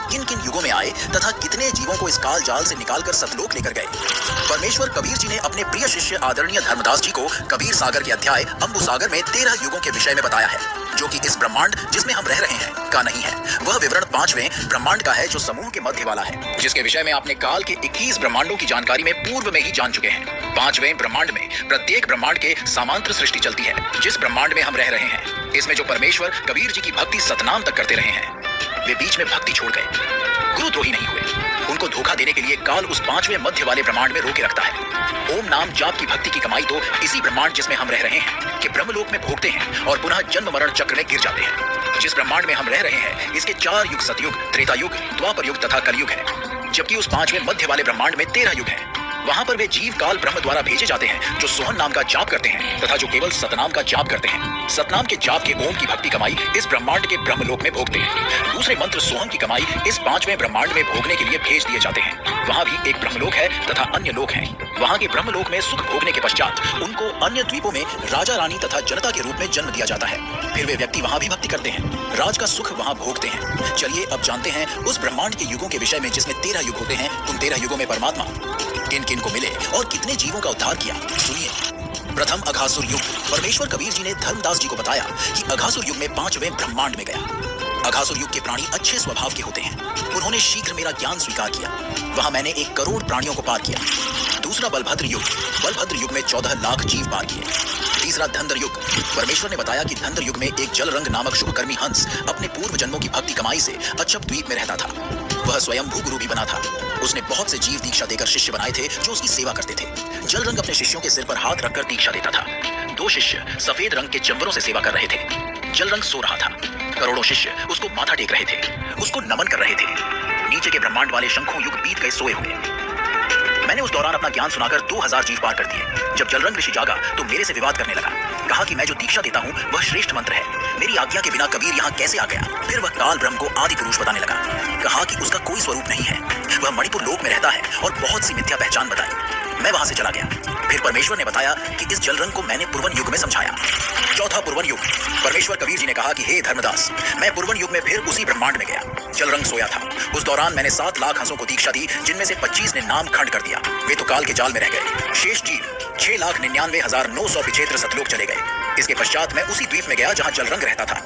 किन किन युगों में आए तथा कितने जीवों को इस काल जाल से निकालकर सतलोक लेकर गए। परमेश्वर कबीर जी ने अपने प्रिय शिष्य आदरणीय धर्मदास जी को कबीर सागर के अध्याय अम्बु सागर में 13 युगों के विषय में बताया है, जो कि इस ब्रह्मांड जिसमें हम रह रहे हैं का नहीं है। वह विवरण 5वें ब्रह्मांड का है, जो समूह के मध्य वाला है, जिसके विषय में आपने काल के 21 ब्रह्मांडों की जानकारी में पूर्व में ही जान चुके हैं। 5वें ब्रह्मांड में प्रत्येक ब्रह्मांड के समांतर सृष्टि चलती है। जिस ब्रह्मांड में हम रह रहे हैं, इसमें जो परमेश्वर कबीर जी की भक्ति सतनाम तक करते रहे हैं, वे बीच में भक्ति छोड़ गए, गुरुद्रोही नहीं हुए। उनको धोखा देने के लिए काल उस 5वें मध्य वाले ब्रह्मांड में रोके रखता है। ओम नाम जाप की भक्ति की कमाई तो इसी ब्रह्मांड जिसमें हम रह रहे हैं कि ब्रह्मलोक में भोगते हैं और पुनः जन्म मरण चक्र में गिर जाते हैं। जिस ब्रह्मांड में हम रह रहे हैं, इसके 4 युग सतयुग, त्रेता युग, द्वापर युग तथा कलयुग है, जबकि उस 5वें मध्य वाले ब्रह्मांड में 13 युग है। वहां पर वे जीव काल ब्रह्म द्वारा भेजे जाते हैं, जो सोहन नाम का जाप करते हैं तथा जो केवल सतनाम का जाप करते हैं। सतनाम के जाप के ओम की भक्ति कमाई इस ब्रह्मांड के ब्रह्मलोक में भोगते हैं। दूसरे मंत्र सोहम की कमाई इस 5वें ब्रह्मांड में भोगने के लिए भेज दिए जाते हैं। वहाँ भी एक ब्रह्मलोक है तथा अन्य लोक है। वहाँ के ब्रह्मलोक में सुख भोगने के पश्चात उनको अन्य द्वीपों में राजा रानी तथा जनता के रूप में जन्म दिया जाता है। फिर वे व्यक्ति वहाँ भी भक्ति करते हैं, राज का सुख वहाँ भोगते हैं। चलिए अब जानते हैं उस ब्रह्मांड के युगों के विषय में, जिसमें 13 युग होते हैं। उन 13 युगों में परमात्मा किन किन को मिले और कितने जीवों का उद्धार किया, सुनिए। प्रथम अघासुर युग। परमेश्वर कबीर जी ने धर्मदास जी को बताया कि अघासुर युग में 5वें ब्रह्मांड में गया। अघासुर युग के प्राणी अच्छे स्वभाव के होते हैं। उन्होंने शीघ्र मेरा ज्ञान स्वीकार किया। वहां मैंने 1 करोड़ प्राणियों को पार किया। दूसरा बलभद्र युग। बलभद्र युग में 14 लाख जीव पार किए। तीसरा धंधर युग। परमेश्वर ने बताया कि धंधर युग में एक जलरंग नामक शुभकर्मी हंस अपने पूर्व जन्मों की भक्ति कमाई से अच्छप द्वीप में रहता था। वह स्वयं भूगुरु भी बना था। उसने बहुत से जीव दीक्षा देकर शिष्य बनाए थे, जो उसकी सेवा करते थे। जलरंग अपने शिष्यों के सिर पर हाथ रखकर दीक्षा देता था। 2 शिष्य सफेद रंग के चंबरों से सेवा कर रहे थे। जलरंग सो रहा था। करोड़ों शिष्य उसको माथा टेक रहे थे, उसको नमन कर रहे थे। नीचे के ब्रह्मांड वाले शंखों युग बीत गए सोए हुए। मैंने उस दौरान अपना ज्ञान सुनाकर 2000 जीव पार कर दिए। जब जलरंग ऋषि जागा तो मेरे से विवाद करने लगा। कहा कि मैं जो दीक्षा देता हूँ वह श्रेष्ठ मंत्र है, मेरी आज्ञा के बिना कबीर यहाँ कैसे आ गया। फिर वह काल ब्रह्म को आदि पुरुष बताने लगा। कहा कि उसका कोई स्वरूप नहीं है, वह मणिपुर लोक में रहता है, और बहुत सी मिथ्या पहचान बताई। मैं वहां से चला गया। फिर परमेश्वर ने बताया कि इस जलरंग को मैंने पुरवन युग में समझाया। चौथा पुरवन युग। परमेश्वर कबीर जी ने कहा कि हे धर्मदास, मैं पुरवन युग में फिर उसी ब्रह्मांड में गया। जलरंग सोया था। उस दौरान मैंने 7 लाख हंसों को दीक्षा दी, जिनमें से 25 ने नाम खंड कर दिया। वे तो काल के जाल में रह गए। शेष जीव 6,99,900 सतलोक चले गए। इसके पश्चात मैं उसी द्वीप में गया जहाँ जलरंग रहता था।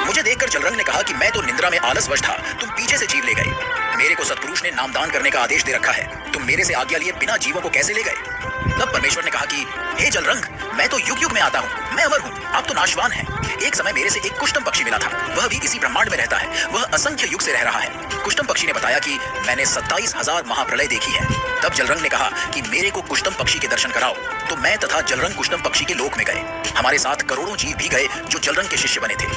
मुझे देखकर जलरंग ने कहा कि मैं तो निद्रा में आलसवश था, तुम पीछे से जीव ले गए। मेरे को सतपुरुष ने नामदान करने का आदेश दे रखा है, तुम मेरे से आज्ञा लिए बिना जीवों को कैसे ले गए। तब परमेश्वर ने कहा कि हे जलरंग, मैं तो युग युग में आता हूँ, मैं अमर हूँ, आप तो नाशवान हैं। एक समय मेरे से एक कुष्टम पक्षी मिला था, वह भी इसी ब्रह्मांड में रहता है, वह असंख्य युग से रह रहा है। कुष्टम पक्षी ने बताया कि मैंने 27,000 महाप्रलय देखी है। तब जलरंग ने कहा कि मेरे को कुष्टम पक्षी के दर्शन कराओ। तो मैं तथा जलरंग कुष्टम पक्षी के लोक में गए। हमारे साथ करोड़ों जीव भी गए जो जलरंग के शिष्य बने थे।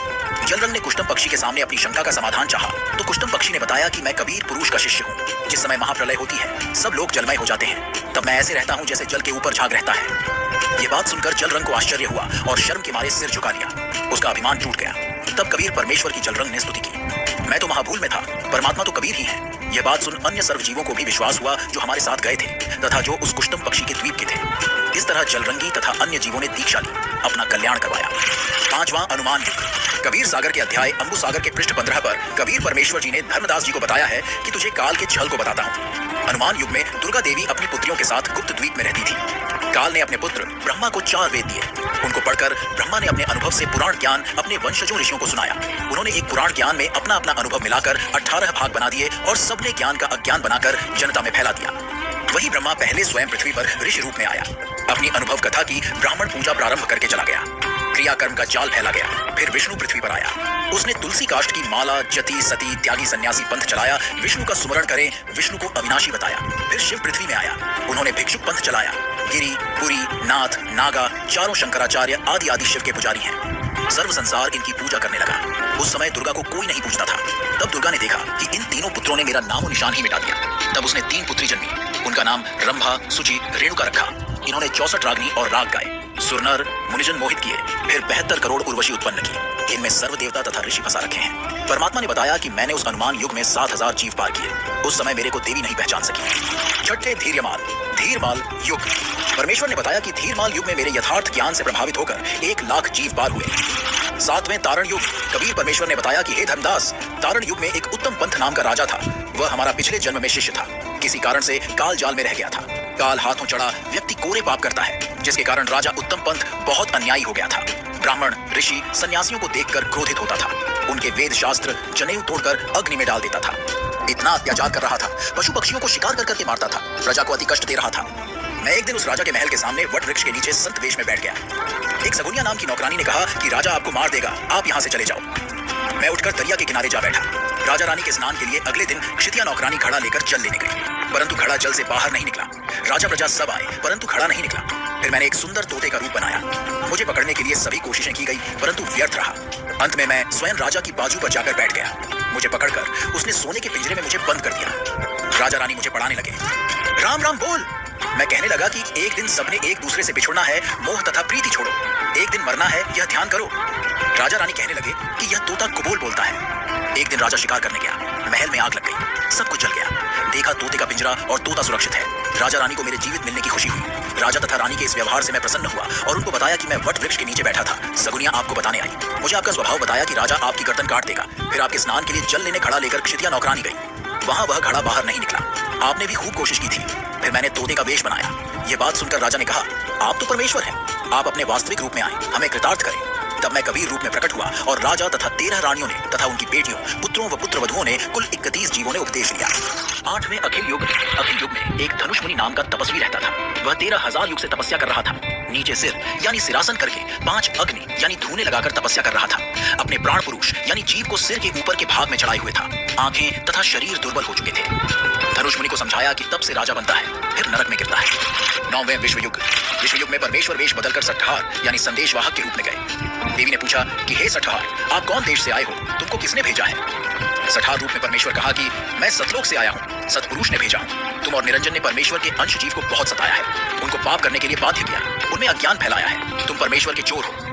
जलरंग ने कुष्टम पक्षी के सामने अपनी शंका का समाधान चाहा तो कुष्टम पक्षी ने बताया कि मैं कबीर पुरुष का शिष्य हूँ। जिस समय महाप्रलय होती है, सब लोग जलमय हो जाते हैं, तब मैं ऐसे रहता हूँ जैसे जल के ऊपर झाग रहता है। ये बात सुनकर जलरंग को आश्चर्य हुआ और शर्म के मारे सिर झुका लिया। उसका अभिमान टूट गया। तब कबीर परमेश्वर की जलरंग ने स्तुति की। मैं तो महाभूल में था, परमात्मा तो कबीर ही है। यह बात सुन अन्य सर्वजीवों को भी विश्वास हुआ जो हमारे साथ गए थे तथा जो उस कुष्टम पक्षी के द्वीप के थे। इस तरह जलरंगी तथा अन्य जीवों ने दीक्षा ली, अपना कल्याण करवाया। 5वां अनुमान युग। कबीर सागर के अध्याय अम्बु सागर के पृष्ठ 15 पर कबीर परमेश्वर जी ने धर्मदास जी को बताया है कि तुझे काल के छल को बताता हूँ। अनुमान युग में दुर्गा देवी अपनी पुत्रियों के साथ गुप्त द्वीप में रहती थी। काल ने अपने पुत्र ब्रह्मा को 4 वेद दिए। उनको पढ़कर ब्रह्मा ने अपने अनुभव से पुराण ज्ञान अपने वंशजों ऋषियों को सुनाया। उन्होंने एक पुराण ज्ञान में अपना अपना अनुभव मिलाकर 18 भाग बना दिए और सबने ज्ञान का अज्ञान बनाकर जनता में फैला दिया। वही ब्रह्मा पहले स्वयं पृथ्वी पर ऋषि रूप में आया। अपनी अनुभव कथा की ब्राह्मण पूजा प्रारंभ करके चला गया। क्रियाकर्म का जाल फैला गया। फिर विष्णु पृथ्वी पर आया। उसने तुलसी काष्ठ की माला, जति, सती, त्यागी, सन्यासी पंथ चलाया। विष्णु का सुमरण करें, विष्णु को अविनाशी बताया। फिर शिव पृथ्वी में आया। उन्होंने भिक्षुक पंथ चलाया। गिरी, पुरी, नाथ, नागा, चारों शंकराचार्य आदि आदि शिव के पुजारी हैं। सर्व संसार इनकी पूजा करने लगा। उस समय दुर्गा को कोई नहीं पूछता था। तब दुर्गा ने देखा कि इन तीनों पुत्रों ने मेरा नामो निशान ही मिटा दिया। तब उसने 3 पुत्री जन्मी। उनका नाम रंभा, सुचि, रेणुका रखा। इन्होंने 64 रागनी और राग गाए। सुरनर मुनिजन मोहित किए। फिर 72 करोड़ उर्वशी उत्पन्न की। इनमें सर्व देवता तथा ऋषि फंसा रखे हैं। परमात्मा ने बताया कि मैंने उस अनुमान युग में 7000 जीव पार किए। उस समय मेरे को देवी नहीं पहचान सकी। छठे धीर्यमाल। धीरमाल युग। परमेश्वर ने बताया कि धीरमाल युग में मेरे यथार्थ ज्ञान से प्रभावित होकर 1 लाख जीव पार हुए। सातवें तारण युग। कबीर परमेश्वर ने बताया कि हे धर्मदास, तारण युग में एक उत्तम पंथ नाम का राजा था। वह हमारा पिछले जन्म में शिष्य था। किसी कारण से काल जाल में रह गया था। काल हाथों चढ़ा व्यक्ति कोरे पाप करता है, जिसके कारण राजा उत्तम पंथ बहुत अन्यायी हो गया था। ब्राह्मण, ऋषि, सन्यासियों को देखकर क्रोधित होता था। उनके वेद शास्त्र जनेऊ तोड़कर अग्नि में डाल देता था। इतना अत्याचार कर रहा था, पशु पक्षियों को शिकार कर करके मारता था, प्रजा को अति कष्ट दे रहा था। मैं एक दिन उस राजा के महल के सामने वट वृक्ष के नीचे संत वेश में बैठ गया। एक सगुनिया नाम की नौकरानी ने कहा कि राजा आपको मार देगा, आप यहाँ से चले जाओ। मैं उठकर दरिया के किनारे जा बैठा। राजा रानी के स्नान के लिए अगले दिन क्षितिया नौकरानी घड़ा लेकर जल लेने गई, परंतु घड़ा जल से बाहर नहीं निकला। राजा प्रजा सब आए, परंतु घड़ा नहीं निकला। फिर मैंने एक सुंदर तोते का रूप बनाया। मुझे पकड़ने के लिए सभी कोशिशें की गई, परंतु व्यर्थ रहा। अंत में मैं स्वयं राजा की बाजू पर जाकर बैठ गया। मुझे पकड़कर उसने सोने के पिंजरे में मुझे बंद कर दिया। राजा रानी मुझे पढ़ाने लगे। राम राम बोल। मैं कहने लगा कि एक दिन सबने एक दूसरे से बिछुड़ना है, मोह तथा प्रीति छोड़ो। एक दिन मरना है, यह ध्यान करो। राजा रानी कहने लगे कि यह तोता कुबोल बोलता है। एक दिन राजा शिकार करने गया, महल में आग लग गई, सब कुछ जल गया। देखा तोते का पिंजरा और तोता सुरक्षित है। राजा रानी को मेरे जीवित मिलने की खुशी हुई। राजा तथा रानी के इस व्यवहार से मैं प्रसन्न हुआ और उनको बताया कि मैं वट वृक्ष के नीचे बैठा था। सगुनिया आपको बताने आई। मुझे आपका स्वभाव बताया कि राजा आपकी गर्दन काट देगा। फिर आपके स्नान के लिए जल लेने घड़ा लेकर क्षितिया नौकरानी गई। वहां वह घड़ा बाहर नहीं निकला। आपने भी खूब कोशिश की थी। फिर मैंने तोते का वेश बनाया। ये बात सुनकर राजा ने कहा, आप तो परमेश्वर हैं, आप अपने वास्तविक रूप में आए, हमें कृतार्थ करें। तब मैं कबीर रूप में प्रकट हुआ और राजा तथा 13 रानियों ने तथा उनकी बेटियों, पुत्रों व पुत्रवधुओं ने कुल 31 जीवों ने उपदेश लिया। 8वें अखिल युग में एक धनुष मुनि नाम का तपस्वी रहता था। वह 13,000 युग से तपस्या कर रहा था। नीचे सिर यानी सिरासन करके 5 अग्नि यानी धूने लगाकर तपस्या कर रहा था। अपने प्राण पुरुष यानी जीव को सिर के ऊपर के भाग में चढ़ाए हुए था। आंखें तथा शरीर दुर्बल हो चुके थे। धनुष मुनि को समझाया कि तब से राजा बनता है, फिर नरक में गिरता है। 9वें विश्व युग में परमेश्वर वेश बदलकर सठहार यानी संदेशवाहक के रूप में गए। देवी ने पूछा कि हे सठहार, आप कौन देश से आए हो, तुमको किसने भेजा है? सठहार रूप में परमेश्वर कहा कि मैं सतलोक से आया हूँ, सतपुरुष ने भेजा हूँ। तुम और निरंजन ने परमेश्वर के अंश जीव को बहुत सताया है, उनको पाप करने के लिए बाध्य किया, उनमें अज्ञान फैलाया है। तुम परमेश्वर के चोर हो।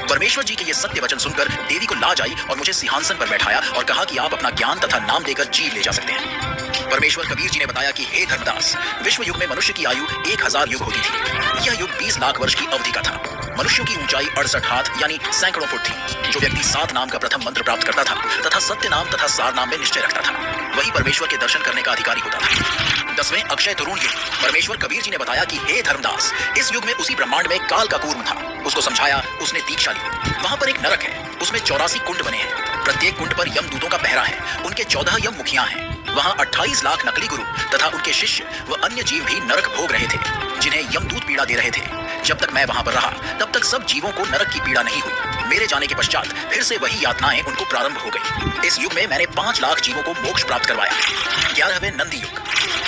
परमेश्वर जी के ये सत्य वचन सुनकर देवी को लाज आई और मुझे सिंहासन पर बैठाया और कहा कि आप अपना ज्ञान तथा नाम देकर जीव ले जा सकते हैं। परमेश्वर कबीर जी ने बताया कि हे धर्मदास, विश्व युग में मनुष्य की आयु 1000 युग होती थी। यह युग 20 लाख वर्ष की अवधि का था। मनुष्यों की ऊंचाई 68 हाथ यानी सैकड़ों फुट थी। जो व्यक्ति 7 नाम का प्रथम मंत्र प्राप्त करता था तथा सत्य नाम तथा सार नाम में निश्चय रखता था, वही परमेश्वर के दर्शन करने का अधिकारी होता था। 10वें अक्षय तरुण युग। परमेश्वर कबीर जी ने बताया कि हे धर्मदास, इस युग में उसी ब्रह्मांड में काल का कूर्म था। उसको समझाया, उसने दीक्षा ली। वहां पर एक नरक है, उसमें 84 कुंड बने हैं। प्रत्येक कुंड पर यमदूतों का पहरा है। उनके 14 यम मुखियां हैं। वहां 28 लाख नकली गुरु तथा उनके शिष्य व अन्य जीव भी नरक भोग रहे थे, जिन्हें यमदूत पीड़ा दे रहे थे। जब तक मैं वहां पर रहा, तब तक सब जीवों को नरक की पीड़ा नहीं हुई। मेरे जाने के पश्चात फिर से वही यातनाएं उनको प्रारंभ हो गई। इस युग में मैंने 5 लाख जीवों को मोक्ष प्राप्त करवाया। 11वें नंदी युग।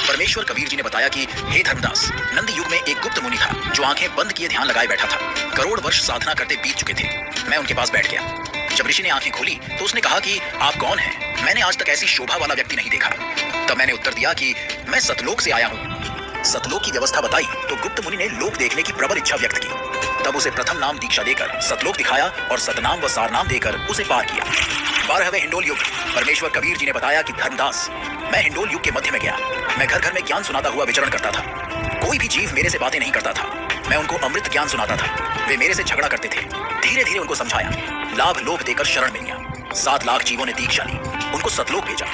परमेश्वर कबीर जी ने बताया कि हे धर्मदास, नंदी युग में एक गुप्त मुनि था जो आंखें बंद किए ध्यान लगाए बैठा था। करोड़ वर्ष साधना करते बीत चुके थे। मैं उनके पास बैठ गया। जब ऋषि ने आंखें खोली तो उसने कहा कि आप कौन हैं? मैंने आज तक ऐसी शोभा वाला व्यक्ति नहीं देखा। तब मैंने उत्तर दिया कि मैं सतलोक से आया हूँ। सतलोक की व्यवस्था बताई तो गुप्त मुनि ने लोक देखने की प्रबल इच्छा व्यक्त की। तब उसे प्रथम नाम दीक्षा देकर सतलोक दिखाया और सतनाम व सारनाम देकर उसे पार किया। 12वें हिंडोल युग। परमेश्वर कबीर जी ने बताया कि धर्मदास, मैं हिंडोल युग के मध्य में गया। मैं घर घर में ज्ञान सुनाता हुआ विचरण करता था। कोई भी जीव मेरे से बातें नहीं करता था। मैं उनको अमृत ज्ञान सुनाता था। वे मेरे से झगड़ा करते थे। धीरे धीरे उनको समझाया, लाभ लोभ देकर शरण मिल गया। 7 लाख जीवों ने दीक्षा ली, उनको सतलोक भेजा।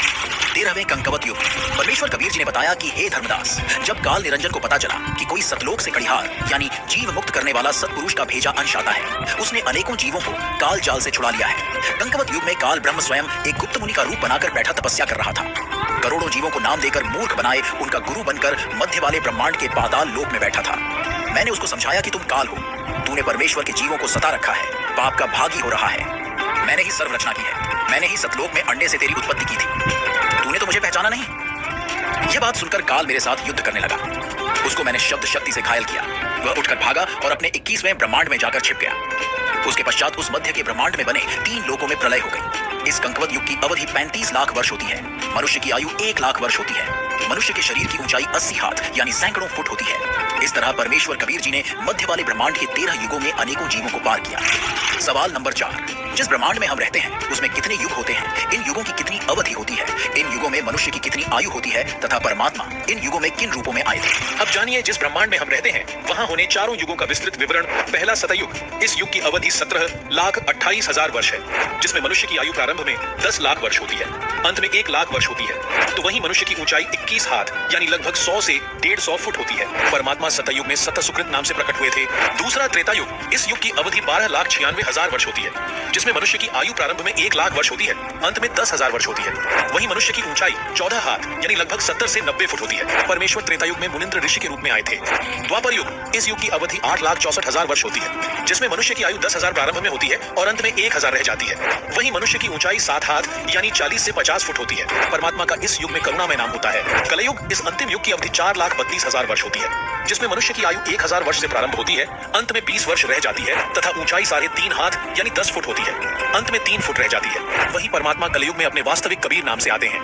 13वें कंकवत युग। परमेश्वर कबीर जी ने बताया कि हे धर्मदास, जब काल निरंजन को पता चला कि कोई सतलोक से कड़िहार यानी जीव मुक्त करने वाला सतपुरुष का भेजा अंश आता है, उसने अनेकों जीवों को काल जाल से छुड़ा लिया है। कंकवत युग में काल ब्रह्म स्वयं एक गुप्त मुनि का रूप बनाकर बैठा तपस्या कर रहा था। करोड़ों जीवों को नाम देकर मूर्ख बनाए उनका गुरु बनकर मध्य वाले ब्रह्मांड के पाताल लोक में बैठा था। मैंने उसको समझाया कि तुम काल हो, तूने परमेश्वर के जीवों को सता रखा है, पाप का भागी हो रहा है। मैंने ही सर्व रचना की है, मैंने ही सतलोक में अंडे से तेरी उत्पत्ति की थी। तूने तो मुझे पहचाना नहीं। यह बात सुनकर काल मेरे साथ युद्ध करने लगा। उसको मैंने शब्द शक्ति से घायल किया। वह उठकर भागा और अपने 21वें ब्रह्मांड में जाकर छिप गया। उसके पश्चात उस मध्य के ब्रह्मांड में बने 3 लोकों में प्रलय हो गई। इस कंकवत युग की अवधि 35 लाख वर्ष होती है। मनुष्य की आयु 1 लाख वर्ष होती है। मनुष्य के शरीर की ऊंचाई 80 हाथ यानी सैकड़ों फुट होती है। इस तरह परमेश्वर कबीर जी ने मध्य वाले ब्रह्मांड के 13 युगों में अनेकों जीवों को पार किया। सवाल नंबर 4, जिस ब्रह्मांड में हम रहते हैं उसमें कितने युग होते हैं? इन युगों की कितनी अवधि होती है? इन युगों में मनुष्य की कितनी आयु होती है तथा परमात्मा इन युगों में किन रूपों में आए थे? अब जानिए जिस ब्रह्मांड में हम रहते हैं वहां होने चारों युगों का विस्तृत विवरण। पहला सतयुग, इस युग की अवधि 17,28,000 वर्ष है, जिसमें मनुष्य की आयु प्रारंभ में 10 लाख वर्ष होती है, अंत में 1 लाख वर्ष होती है। तो वहीं मनुष्य की ऊंचाई 21 हाथ यानी लगभग 100 से 150 फुट होती है। परमात्मा सतयुग में सत सुकृत नाम से प्रकट हुए थे। दूसरा त्रेता युग, इस युग की अवधि 12,96,000 वर्ष होती है, जिसमें मनुष्य की आयु प्रारंभ में 1 लाख वर्ष होती है, अंत में 10,000 वर्ष होती है। वहीं मनुष्य की ऊंचाई 14 हाथ यानी लगभग 70 से 90 फुट होती है। परमेश्वर त्रेता युग में मुनिंद्र ऋषि के रूप में आए थे। द्वापर युग, इस युग की अवधि 8,64,000 वर्ष होती है, जिसमें मनुष्य की आयु 10,000 प्रारंभ में होती है और अंत में 1,000 रह जाती है। वहीं मनुष्य की ऊंचाई 7 हाथ यानी 40 से 50 फुट होती है। परमात्मा का इस युग में करुणामय नाम होता है। कलयुग, इस अंतिम युग की अवधि 4,32,000 वर्ष होती है, जिसमें मनुष्य की आयु 1,000 वर्ष से प्रारंभ होती है, अंत में 20 वर्ष रह जाती है तथा ऊंचाई 3.5 हाथ यानी 10 फुट होती है, अंत में 3 फुट रह जाती है। वही परमात्मा कलयुग में अपने वास्तविक कबीर नाम से आते हैं।